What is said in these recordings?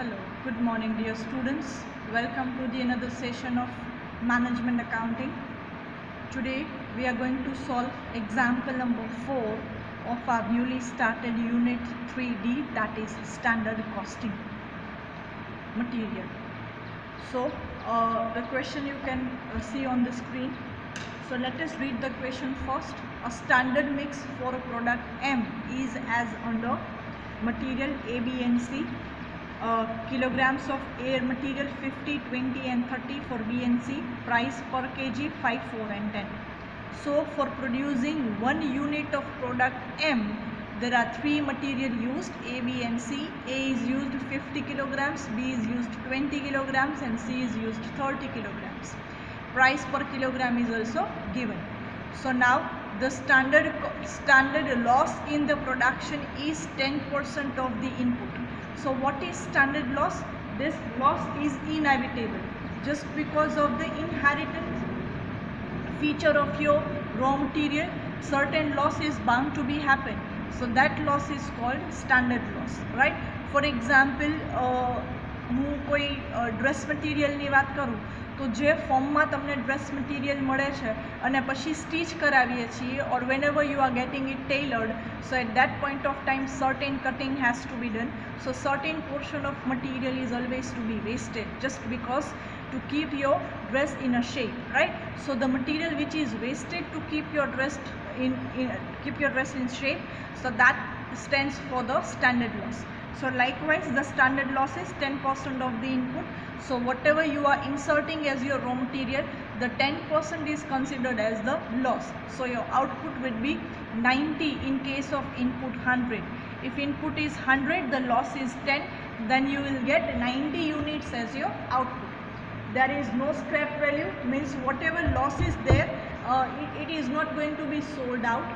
Hello, good morning dear students. Welcome to the another session of Management Accounting. Today we are going to solve example number 4 of our newly started unit 3D, that is standard costing material. So the question you can see on the screen. So let us read the question first. A standard mix for a product M is as under: material A, B and C. Kilograms of air material 50, 20 and 30 for B and C. Price per kg 5, 4 and 10. So for producing 1 unit of product M, there are 3 material used, A, B and C. A is used 50 kilograms, B is used 20 kilograms and C is used 30 kilograms. Price per kilogram is also given. So now the standard loss in the production is 10% of the input. So what is standard loss? This loss is inevitable just because of the inherent feature of your raw material. Certain loss is bound to be happen. So that loss is called standard loss, right? For example, હું કોઈ dress મટીરિયલની વાત કરું તો જે ફોર્મમાં તમને dress material મળે છે અને પછી સ્ટીચ કરાવીએ છીએ, or whenever you are getting it tailored, so at that point of time certain cutting has to be done. So certain portion of material is always to be wasted just because to keep your dress in a shape, right? So the material which is wasted to keep your dress in shape, so that stands for the standard loss. So likewise the standard loss is 10% of the input. So whatever you are inserting as your raw material, the 10% is considered as the loss. So your output would be 90 in case of input 100. If input is 100, the loss is 10, then you will get 90 units as your output. There is no scrap value, means whatever loss is there, it is not going to be sold out.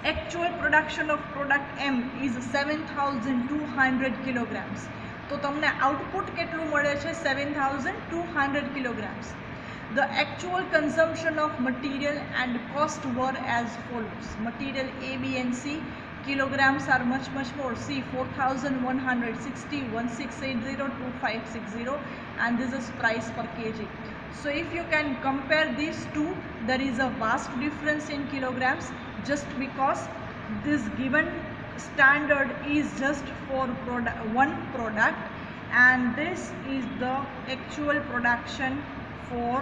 Actual production of product M is 7,200 kilograms. તો તમને output કેટલું મળે છે? 7,200 kilograms. The actual consumption of material and cost were as follows. Material A, B and C, kilograms are much more. C 4,160, 1680, 2560, and this is price per kg. So if you can compare these two, there is a vast difference in kilograms, just because this given standard is just for one product, and this is the actual production for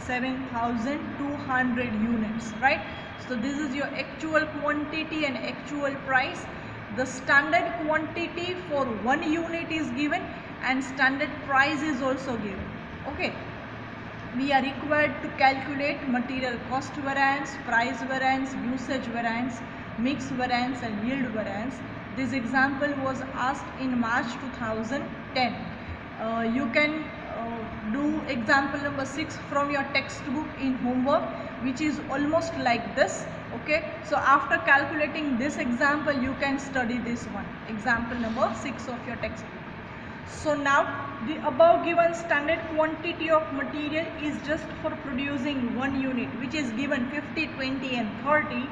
7,200 units, right? So this is your actual quantity and actual price. The standard quantity for 1 unit is given and standard price is also given. Okay, we are required to calculate material cost variance, price variance, usage variance, mix variance and yield variance. This example was asked in March 2010. You can do example number 6 from your textbook in homework, which is almost like this. Okay, so after calculating this example, you can study this one, example number 6 of your textbook. So now the above given standard quantity of material is just for producing 1 unit, which is given 50, 20 and 30,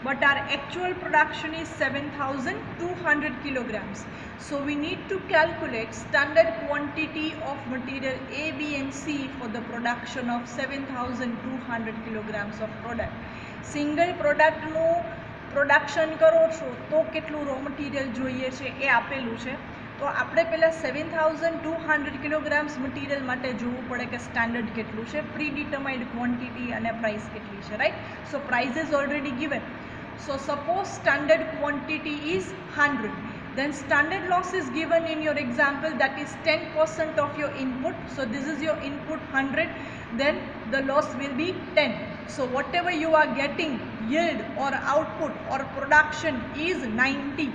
but our actual production is 7,200 kilograms. So we need to calculate standard quantity of material A, B and C for the production of 7,200 kilograms of product. Single product નું production કરો છો તો કેટલું raw material જોઈએ છે એ આપેલું છે. તો આપણે પહેલાં 7,200 કિલોગ્રામ્સ મટીરિયલ માટે જોવું પડે કે સ્ટાન્ડર્ડ કેટલું છે, પ્રી ડિટરમાઇન્ડ ક્વોન્ટિટી અને પ્રાઇસ કેટલી છે, right? So price is already given. So suppose standard quantity is 100, then standard loss is given in your example, that is 10% of your input. So this is your input 100, then the loss will be 10. So whatever you are getting yield or output or production is 90.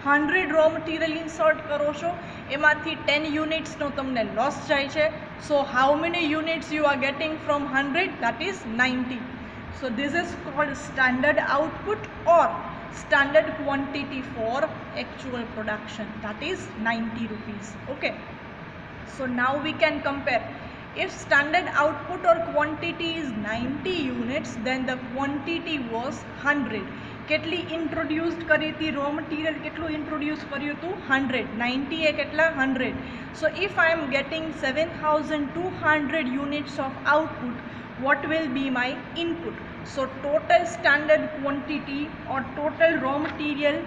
100 raw material insert કરો છો, એમાંથી 10 units નો તમને loss જાય છે. So how many units you are getting from 100? That is 90. So this is called standard output or standard quantity for actual production, that is 90 rupees. Okay, so now we can compare. If standard output or quantity is 90 units, then the quantity was 100. કેટલી introduce કરી હતી raw material કેટલું introduce કર્યું હતું 100 90 એ કેટલા 100 so if I am getting 7200 units of output what will be my input so total standard quantity or total raw material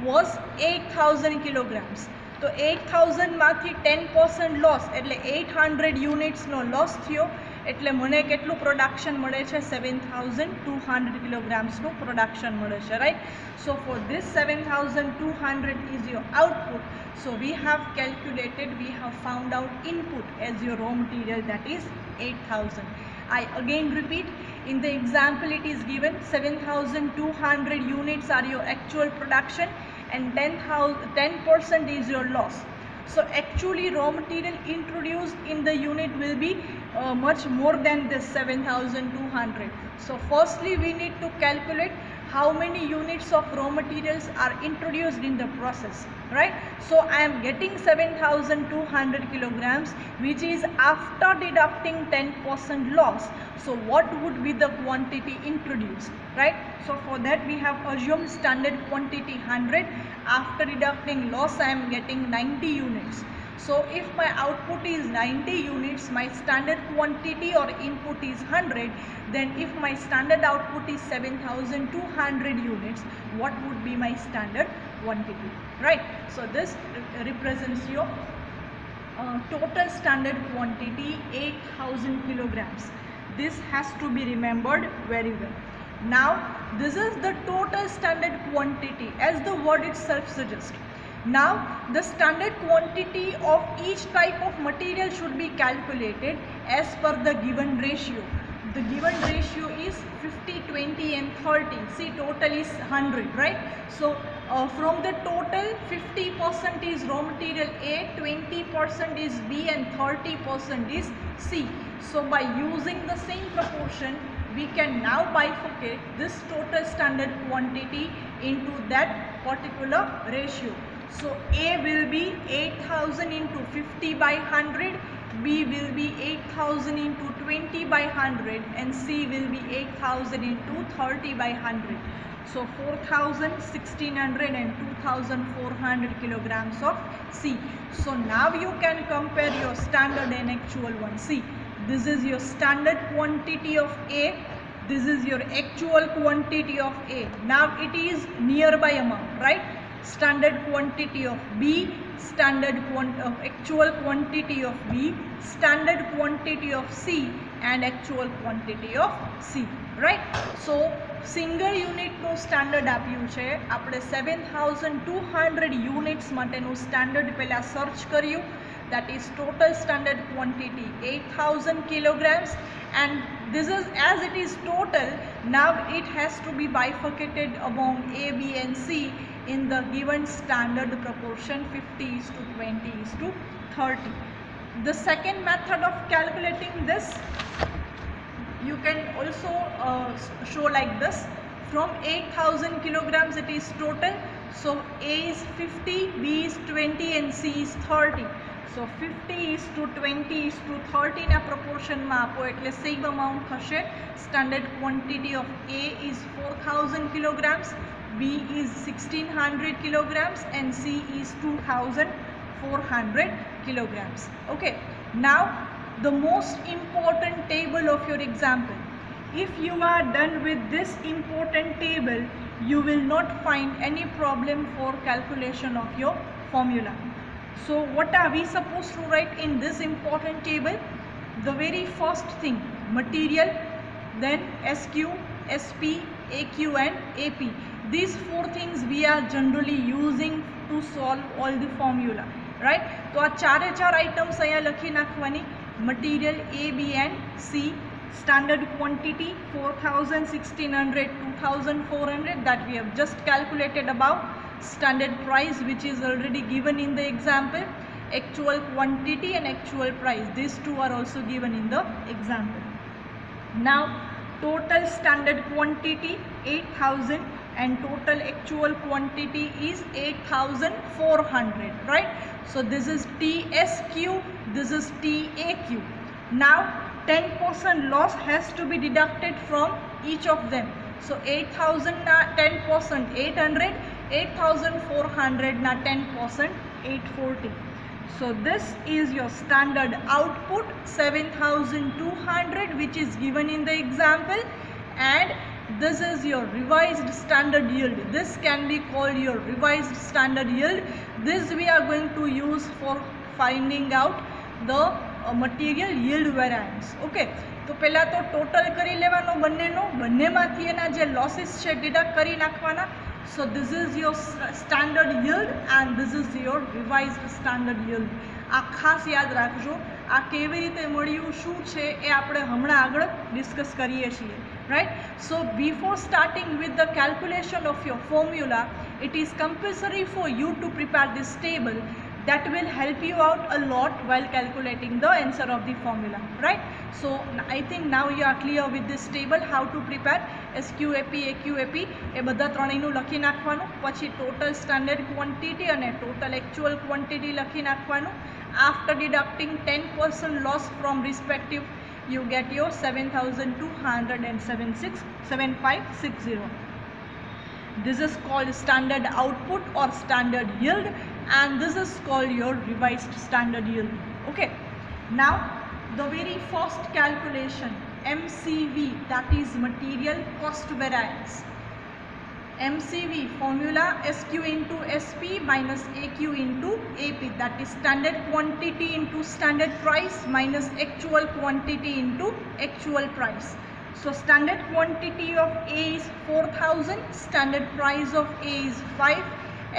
was 8000 kilograms तो 8000 मांथी 10% loss एटले 800 units no loss थयो एटले मने केटलुं प्रोडक्शन मळे छे 7200 kilograms नो प्रोडक्शन मळे छे right so for this 7200 is your output so we have calculated we have found out input as your raw material that is 8000 I again repeat in the example it is given 7200 units are your actual production and 10% is your loss so actually raw material introduced in the unit will be much more than this 7200 so firstly we need to calculate how many units of raw materials are introduced in the process right so I am getting 7200 kilograms which is after deducting 10% loss so what would be the quantity introduced right so for that we have assumed standard quantity 100 after deducting loss I am getting 90 units so if my output is 90 units my standard quantity or input is 100 then if my standard output is 7200 units what would be my standard quantity right so this represents your total standard quantity 8000 kilograms this has to be remembered very well now this is the total standard quantity as the word itself suggests now the standard quantity of each type of material should be calculated as per the given ratio the given ratio is 50 20 and 30 see total is 100 right so from the total 50% is raw material A 20% is B and 30% is C so by using the same proportion we can now bifurcate this total standard quantity into that particular ratio so A will be 8000 into 50 by 100 B will be 8000 into 20 by 100 and C will be 8000 into 30 by 100 so 4000 1600 and 2400 kilograms of C so now you can compare your standard and actual one see this is your standard quantity of A this is your actual quantity of A now it is nearby amount right standard quantity of B standard actual quantity of B standard quantity of C and actual quantity of C right so single unit નું standard આપ્યું છે આપણે 7200 units માટેનું standard પહેલા search કર્યું that is total standard quantity 8000 kilograms and this is as it is total now it has to be bifurcated among A, B and C in the given standard proportion 50 is to 20 is to 30. The second method of calculating this you can also show like this from 8000 kilograms it is total so A is 50 B is 20 and C is 30 so 50 is to 20 is to 30 ના proportion માં આપો એટલે same amount થશે standard quantity of A is 4000 kilograms B is 1600 kilograms and C is 2400 kilograms okay now the most important table of your example if you are done with this important table you will not find any problem for calculation of your formula so what are we supposed to write in this important table the very first thing material then SQ SP AQ and AP these four things we are generally using to solve all the formula right तो आ चारे चार items अहींया लखी नाखवानी material A B and C standard quantity 4000 1600 2400 that we have just calculated above standard price which is already given in the example actual quantity and actual price these two are also given in the example now total standard quantity 8000 and total actual quantity is 8400 right so this is TSQ this is TAQ now 10% loss has to be deducted from each of them So 8000 na 10%, 800, 8400 na 10%, 840. So this is your standard output 7200, which is given in the example, and this is your revised standard yield. This can be called your revised standard yield. This we are going to use for finding out the material yield variance. Okay, तो पहला तो total करी लेवानो बन्नेनो, बन्नेमांथी एना जे losses छे deduct करी नाखवाना. So this is your standard yield and this is your revised standard yield. આ ખાસ યાદ રાખજો. આ કેવી રીતે મળ્યું, શું છે એ આપણે હમણાં આગળ ડિસ્કસ કરીએ છીએ, right? So before starting with the calculation of your formula, it is compulsory for you to prepare this table. That will help you out a lot while calculating the answer of the formula, right? So I think now you are clear with this table, how to prepare SQAP, AQAP એ બધા ત્રણેયનું લખી નાખવાનું, પછી total standard quantity અને total actual quantity લખી નાખવાનું. After deducting 10% loss from respective, you get your 7276.7560. This is called standard output or standard yield, and this is called your revised standard yield. Okay, now the very first calculation, MCV, that is material cost variance. MCV formula SQ into SP minus AQ into AP, that is standard quantity into standard price minus actual quantity into actual price. So standard quantity of A is 4000, standard price of A is 5,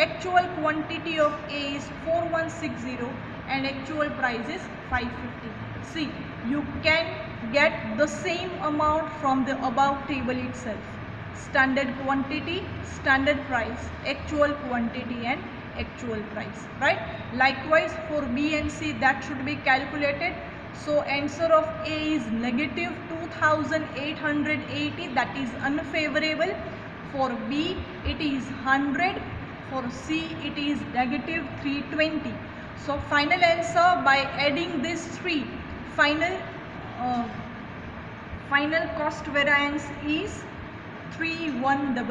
actual quantity of A is 4160 and actual price is 550. See, you can get the same amount from the above table itself. Standard quantity, standard price, actual quantity and actual price, right? Likewise for B and C, that should be calculated. So answer of A is negative 2880, that is unfavorable. For B it is 100, for C it is negative 320. So final answer by adding these three, final cost variance is 3100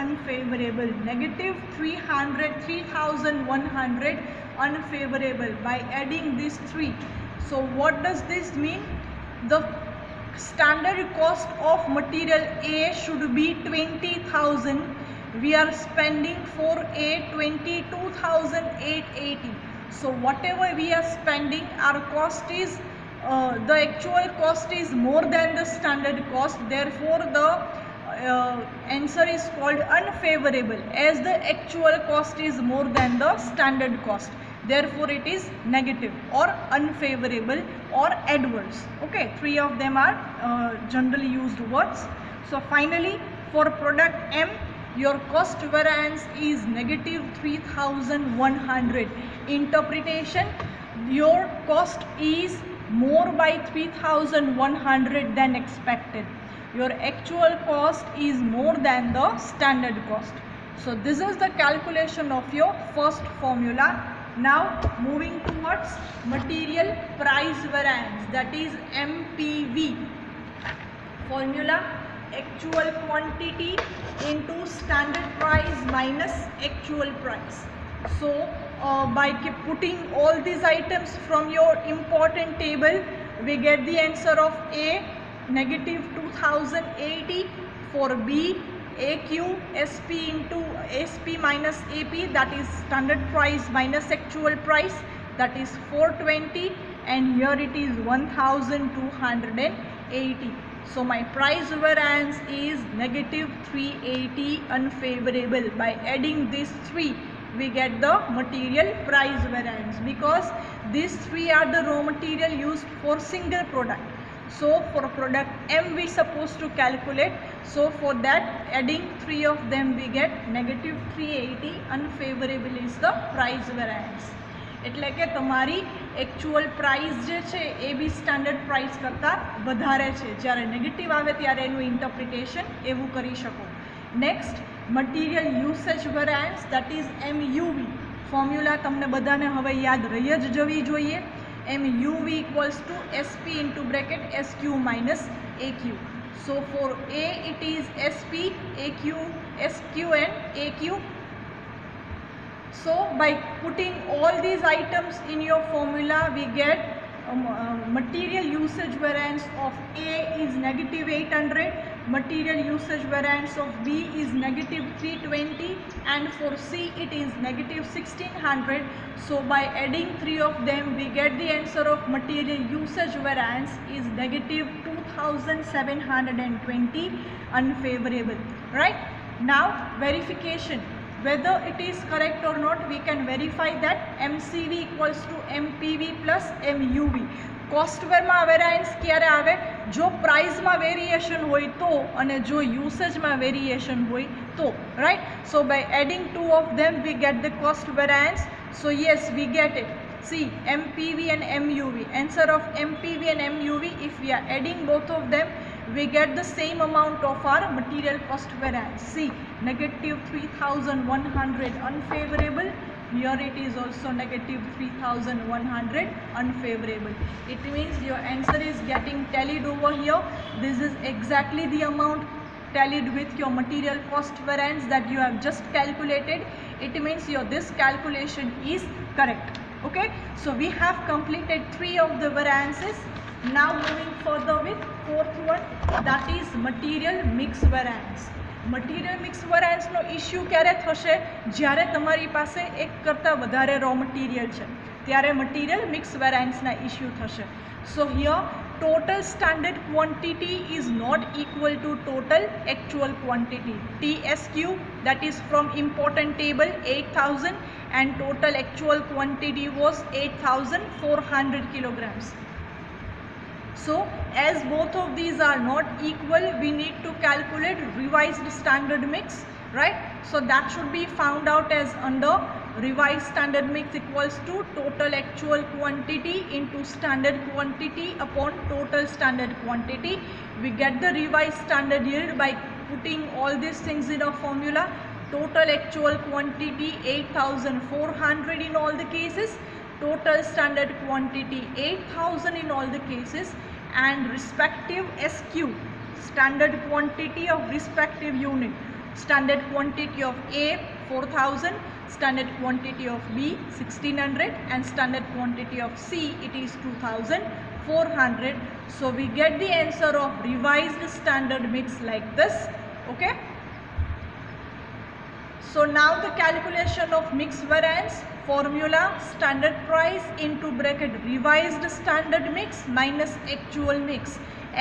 unfavorable, negative 300, 3100 unfavorable by adding these three. So what does this mean? The standard cost of material A should be 20,000. We are spending for A 22,880. So whatever we are spending, our cost is the actual cost is more than the standard cost. Therefore the answer is called unfavorable, as the actual cost is more than the standard cost. Therefore it is negative or unfavorable or adverse. Okay, three of them are generally used words. So finally for product M, your cost variance is negative 3100. Interpretation, your cost is more by 3100 than expected. Your actual cost is more than the standard cost. So this is the calculation of your first formula. Now moving towards material price variance, that is MPV. Formula actual quantity into standard price minus actual price. So by putting all these items from your important table, we get the answer of A negative 2080, for B AQ SP into SP minus AP, that is standard price minus actual price, that is 420, and here it is 1280. So my price variance is negative 380 unfavorable. By adding these three, we get the material price variance, because these three are the raw material used for single product. So for product M we supposed to calculate. So for that, adding three of them, we get negative 380 unfavorable is the price variance. એટલે કે તમારી actual price જે છે એ બી standard price કરતાં વધારે છે. જ્યારે negative આવે ત્યારે એનું ઇન્ટરપ્રિટેશન એવું કરી શકો. Next material usage variance, that is MUV. Formula તમને બધાને હવે યાદ રહી જ જવી જોઈએ. MUV equals to SP into bracket SQ minus AQ. So for A it is SP, AQ, SQ and AQ. So by putting all these items in your formula, we get material usage variance of A is negative 800, material usage variance of B is negative 320, and for C it is negative 1600. So by adding three of them, we get the answer of material usage variance is negative 2720, unfavorable. Right? Now verification. Whether it is correct or not, we can verify that MCV equals to MPV plus MUV. કોસ્ટવેર માં variance ક્યારે આવે? જો પ્રાઇસમાં variation હોય તો, અને જો યુસેજમાં variation હોય તો, right? So by adding two of them we get the cost variance. So yes, we get it. See, MPV and MUV. Answer of MPV and MUV, if we are adding both of them, we get the same amount of our material cost variance. See, negative 3100, unfavorable. Here it is also negative 3100, unfavorable. It means your answer is getting tallied over here. This is exactly the amount tallied with your material cost variance that you have just calculated. It means your this calculation is correct. Okay, so we have completed 3 of the variances. Now moving further with 4th one, that is material mix variance. Material mix variance no issue ક્યારે થશે? જ્યારે તમારી પાસે એક કરતાં વધારે raw material છે ત્યારે મટીરિયલ મિક્સ વેરિયન્સના ઇશ્યુ થશે. So here total standard quantity is not equal to total actual quantity. TSQ, that is from important table, 8000, and total actual quantity was 8400 kilograms. So as both of these are not equal, we need to calculate revised standard mix, right? So that should be found out as under revised standard mix equals to total actual quantity into standard quantity upon total standard quantity. We get the revised standard yield by putting all these things in a formula. Total actual quantity 8400 in all the cases, total standard quantity 8000 in all the cases, and respective SQ, standard quantity of respective unit. Standard quantity of A 4000, standard quantity of B 1600, and standard quantity of C it is 2400. So we get the answer of revised standard mix like this. Okay, so now the calculation of mix variance formula: standard price into bracket revised standard mix minus actual mix.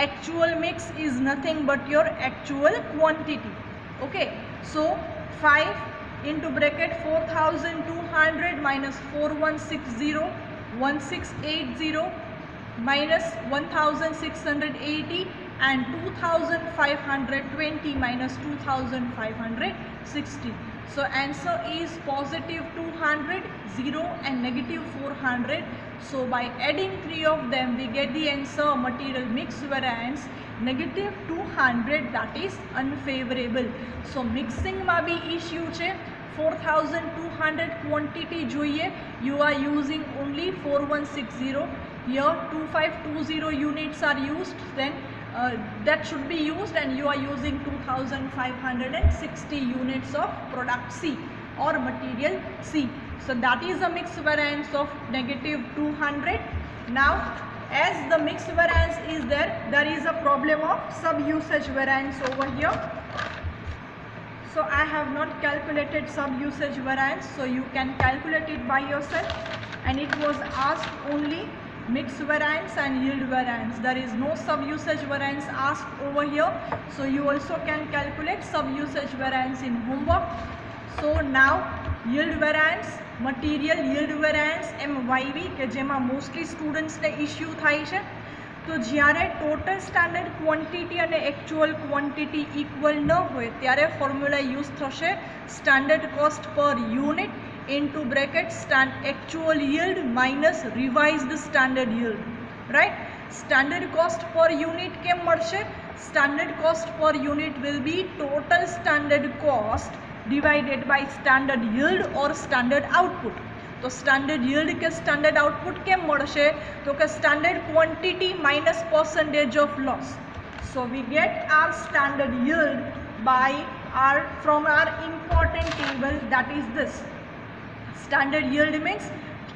Actual mix is nothing but your actual quantity. Okay, so 5 into bracket 4200 minus 4160, 1680 minus 1680, and 2520 minus 2560. So answer is positive 200, 0 and negative 400. So by adding 3 of them, we get the answer material mix variance negative 200, that is unfavorable. So mixing ma bhi issue che. 4200 quantity જોઈએ, you are using only 4160. Here 2520 units are used, then that should be used, and you are using 2560 units of product C or material C. So that is a mix variance of negative 200. Now as the mix variance is there, there is a problem of sub usage variance over here. So I have not calculated sub usage variance, so you can calculate it by yourself, and it was asked only mix variance and yield variance. There is no sub usage variance asked over here, so you also can calculate sub usage variance in homework. So now yield variance, material yield variance MYV કે જેમાં mostly સ્ટુડન્ટ્સને issue થાય છે. તો જ્યારે total standard quantity અને actual quantity equal ન હોય ત્યારે ફોર્મ્યુલા યુઝ થશે સ્ટાન્ડર્ડ કોસ્ટ પર unit into bracket actual yield minus revised standard yield, right? Standard cost per unit કેમ મળશે? Standard cost per unit will be total standard cost divided by standard yield or standard output. तो standard yield के standard output કેમ મળશે? તો કે standard quantity minus percentage of loss. So we get our standard yield from our important table, that is this. Standard yield means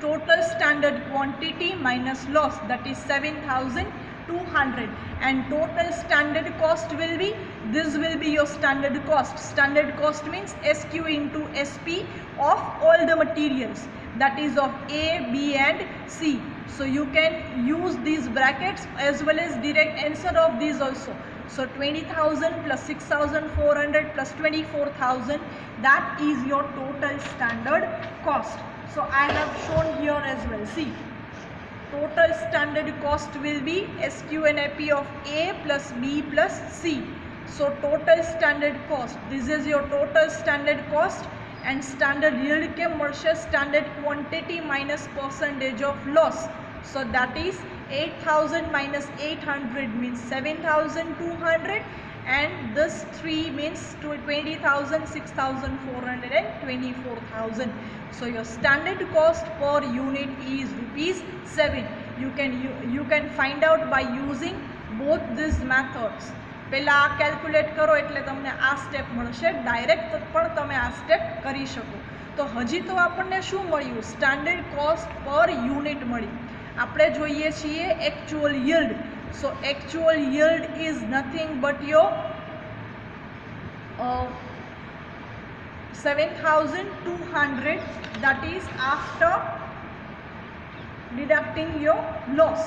total standard quantity minus loss, that is 7,200, and total standard cost will be, this will be your standard cost. Standard cost means SQ into SP of all the materials, that is of A, B and C. So you can use these brackets as well as direct answer of these also. So 20,000 plus 6,400 plus 24,000, that is your total standard cost. So I have shown here as well. See, total standard cost will be SQ and AP of A plus B plus C. So total standard cost, this is your total standard cost, and standard yield ke મળશે standard quantity minus percentage of loss. So that is 8,000 minus 800 means 7,200, and this 3 means 20,000, 6,400 and 24,000. So your standard cost per unit is ₹7. You can find out by using both these methods. પહેલા આ calculate કરો એટલે તમને આ step મળશે, direct પણ તમે આ સ્ટેપ કરી શકો. તો હજી તો આપણને શું મળ્યું? સ્ટાન્ડર્ડ કોસ્ટ પર યુનિટ મળી. આપણે જોઈએ છીએ actual yield. So actual yield is nothing but your 7,200, that is after deducting your loss.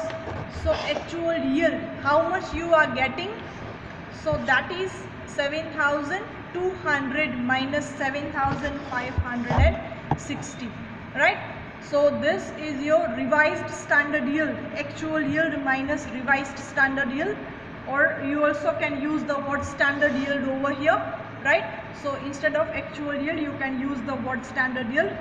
So actual yield, how much you are getting? So that is 7,200 minus 7,560, right? So this is your revised standard yield, actual yield minus revised standard yield, or you also can use the word standard yield over here, right? So instead of actual yield you can use the word standard yield.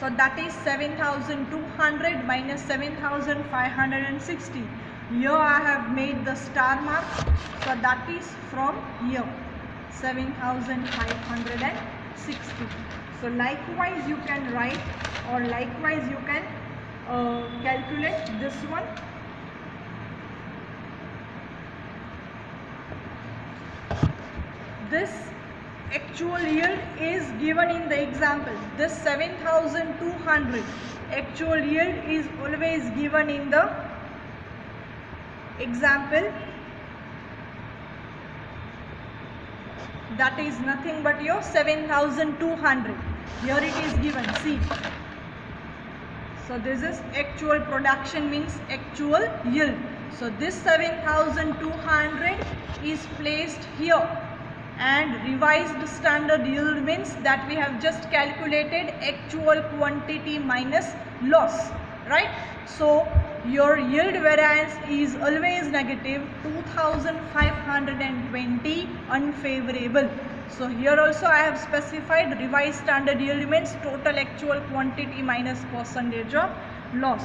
So that is 7,200 minus 7,560. Here I have made the star mark, so that is from here, 7,560. So likewise you can write, or likewise you can calculate this one. This actual yield is given in the example. This 7,200 actual yield is always given in the example. That is nothing but your 7,200. Here it is given, see. So this is actual production means actual yield. So this 7,200 is placed here, and revised standard yield means that we have just calculated actual quantity minus loss, right? So your yield variance is always negative, 2,520 unfavorable. So here also I have specified revised standard yield means total actual quantity minus percentage of loss.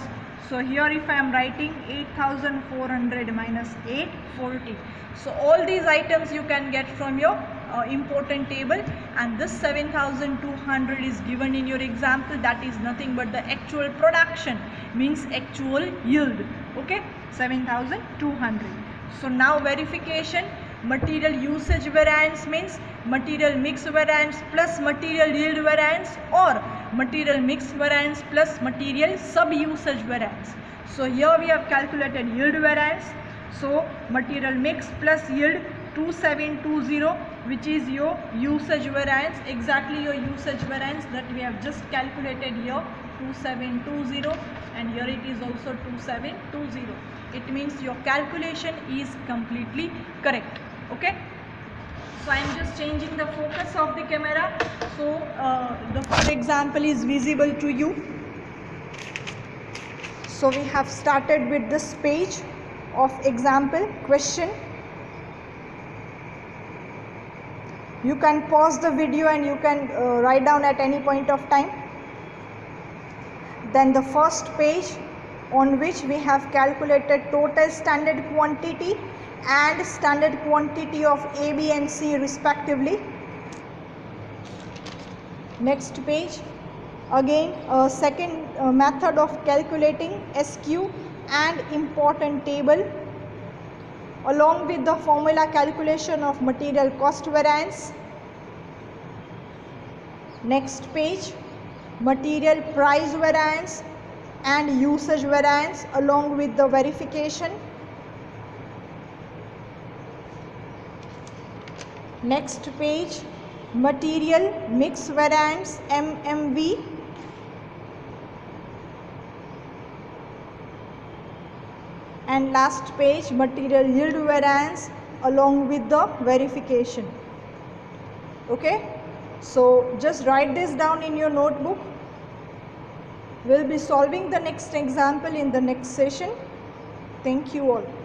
So here if I am writing 8,400 minus 840. So all these items you can get from your important table, and this 7,200 is given in your example. That is nothing but the actual production means actual yield. Okay, 7,200. So now verification. Material usage variance means material mix variance plus material yield variance, or material mix variance plus material sub usage variance. So here we have calculated yield variance. So material mix plus yield 2720, which is your usage variance, exactly your usage variance that we have just calculated here, 2720, and here it is also 2720. It means your calculation is completely correct. Okay, so I am just changing the focus of the camera, so the full example is visible to you. So we have started with this page of example question. You can pause the video and you can write down at any point of time. Then the first page, on which we have calculated total standard quantity and standard quantity of A, B and C respectively. Next page, again a second method of calculating SQ and important table. along with the formula calculation of material cost variance. Next page, material price variance and usage variance along with the verification. Next page, material mix variance MMV. And last page, material yield variance along with the verification. Okay, so just write this down in your notebook. We'll be solving the next example in the next session. Thank you all.